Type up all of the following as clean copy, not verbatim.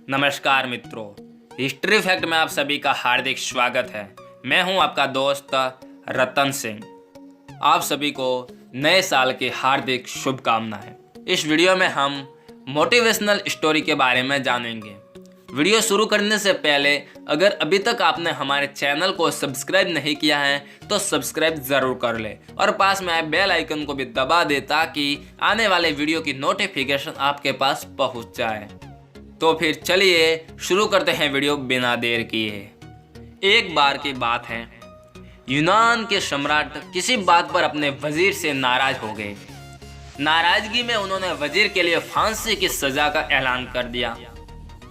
नमस्कार मित्रों, history fact में आप सभी का हार्दिक स्वागत है। मैं हूं आपका दोस्त रतन सिंह। आप सभी को नए साल की हार्दिक शुभकामनाएं। इस वीडियो में हम मोटिवेशनल स्टोरी के बारे में जानेंगे। वीडियो शुरू करने से पहले अगर अभी तक आपने हमारे चैनल को सब्सक्राइब नहीं किया है तो सब्सक्राइब ज़रूर कर ले और पास में आए बेल आइकन को भी दबा दे ताकि आने वाले वीडियो की नोटिफिकेशन आपके पास पहुंच जाए। तो फिर चलिए शुरू करते हैं वीडियो बिना देर किए। एक बार की बात है, यूनान के सम्राट किसी बात पर अपने वजीर से नाराज हो गए। नाराजगी में उन्होंने वजीर के लिए फांसी की सजा का ऐलान कर दिया।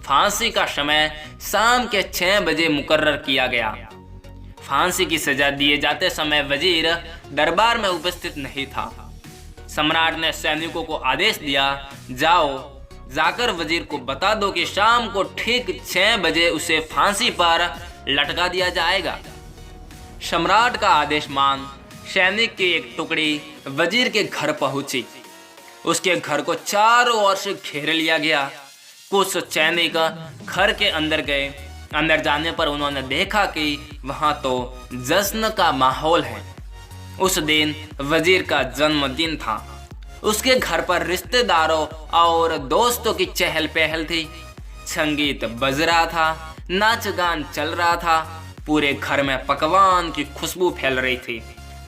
फांसी का समय शाम के 6 बजे मुकर्रर किया गया। फांसी की सजा दिए जाते समय वजीर दरबार में उपस्थित नहीं था। सम्राट ने सैनिकों को आदेश दिया, जाकर वजीर को बता दो कि शाम को ठीक 6 बजे उसे फांसी पर लटका दिया जाएगा। सम्राट का आदेश मान सैनिक की एक टुकड़ी वजीर के घर पहुंची। उसके घर को चारों ओर से घेर लिया गया। कुछ सैनिक घर के अंदर गए। अंदर जाने पर उन्होंने देखा कि वहां तो जश्न का माहौल है। उस दिन वजीर का जन्मदिन था। उसके घर पर रिश्तेदारों और दोस्तों की चहल पहल थी। संगीत बज रहा था, नाच गान चल रहा था। पूरे घर में पकवान की खुशबू फैल रही थी।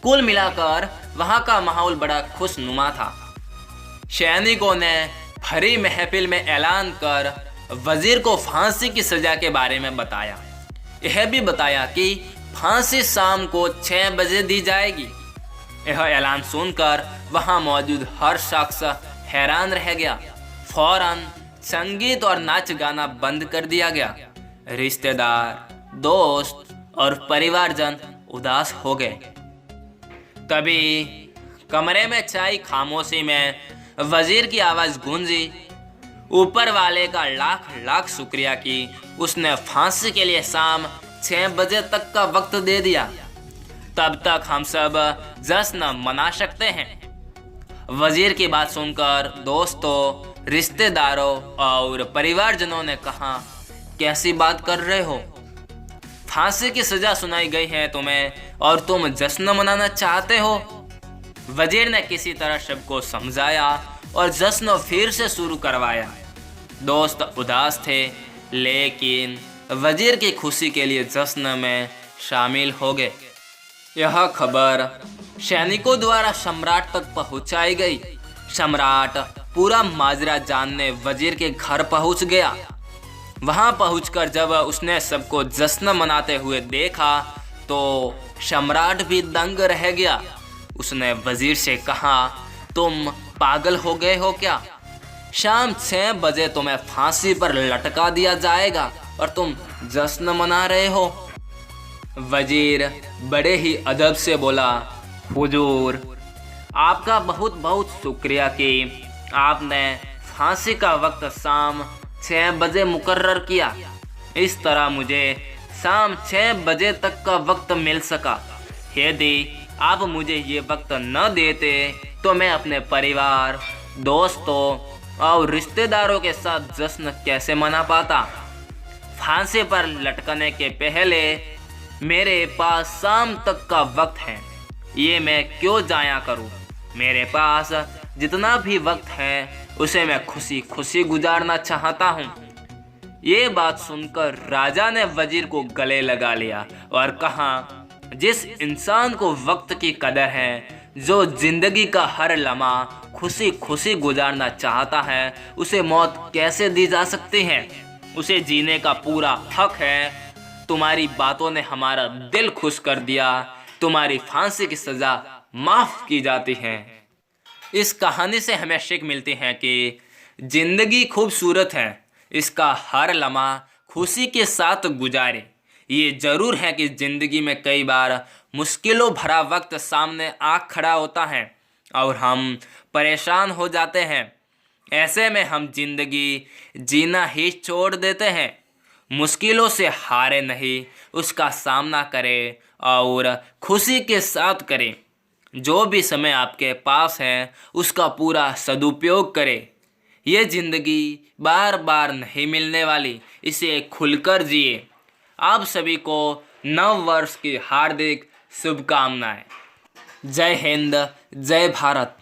कुल मिलाकर वहां का माहौल बड़ा खुशनुमा था। सैनिकों ने भरी महफिल में ऐलान कर वजीर को फांसी की सजा के बारे में बताया। यह भी बताया कि फांसी शाम को 6 बजे दी जाएगी। यह ऐलान सुनकर वहां मौजूद हर शख्स हैरान रह गया। फौरन संगीत और नाच गाना बंद कर दिया गया। रिश्तेदार, दोस्त और परिवारजन उदास हो गए। तभी कमरे में छाई खामोशी में वजीर की आवाज गूंजी। ऊपर वाले का लाख लाख शुक्रिया कि उसने फांसी के लिए शाम 6 बजे तक का वक्त दे दिया। तब तक हम सब जश्न मना सकते हैं। वजीर की बात सुनकर दोस्तों, रिश्तेदारों और परिवारजनों ने कहा, कैसी बात कर रहे हो? फांसी की सजा सुनाई गई है तुम्हें और तुम जश्न मनाना चाहते हो? वजीर ने किसी तरह सबको समझाया और जश्न फिर से शुरू करवाया। दोस्त उदास थे, लेकिन वजीर की खुशी के लिए जश्न में शामिल हो गए। यह खबर सैनिकों द्वारा सम्राट तक पहुंचाई गई। सम्राट पूरा माजरा जानने वजीर के घर पहुंच गया। वहां पहुंचकर जब उसने सबको जश्न मनाते हुए देखा तो सम्राट भी दंग रह गया। उसने वजीर से कहा, तुम पागल हो गए हो क्या? शाम 6 बजे तुम्हें फांसी पर लटका दिया जाएगा और तुम जश्न मना रहे हो? वजीर बड़े ही अदब से बोला, हुजूर, आपका बहुत बहुत शुक्रिया कि आपने फांसी का वक्त शाम 6 बजे मुकर्रर किया। इस तरह मुझे शाम 6 बजे तक का वक्त मिल सका। यदि आप मुझे ये वक्त न देते तो मैं अपने परिवार, दोस्तों और रिश्तेदारों के साथ जश्न कैसे मना पाता? फांसी पर लटकने के पहले मेरे पास शाम तक का वक्त है। ये मैं क्यों जाया करूं? मेरे पास जितना भी वक्त है उसे मैं खुशी खुशी गुजारना चाहता हूं। ये बात सुनकर राजा ने वजीर को गले लगा लिया और कहा, जिस इंसान को वक्त की कदर है, जो जिंदगी का हर लम्हा खुशी खुशी गुजारना चाहता है, उसे मौत कैसे दी जा सकती है? उसे जीने का पूरा हक है। तुम्हारी बातों ने हमारा दिल खुश कर दिया। तुम्हारी फांसी की सजा माफ की जाती है। इस कहानी से हमें सीख मिलती है कि जिंदगी खूबसूरत है, इसका हर लम्हा खुशी के साथ गुजारे। ये जरूर है कि जिंदगी में कई बार मुश्किलों भरा वक्त सामने आ खड़ा होता है और हम परेशान हो जाते हैं। ऐसे में हम जिंदगी जीना ही छोड़ देते हैं। मुश्किलों से हारे नहीं, उसका सामना करें और खुशी के साथ करें। जो भी समय आपके पास है उसका पूरा सदुपयोग करें। ये जिंदगी बार बार नहीं मिलने वाली, इसे खुलकर जिए। आप सभी को नव वर्ष की हार्दिक शुभकामनाएं। जय हिंद, जय भारत।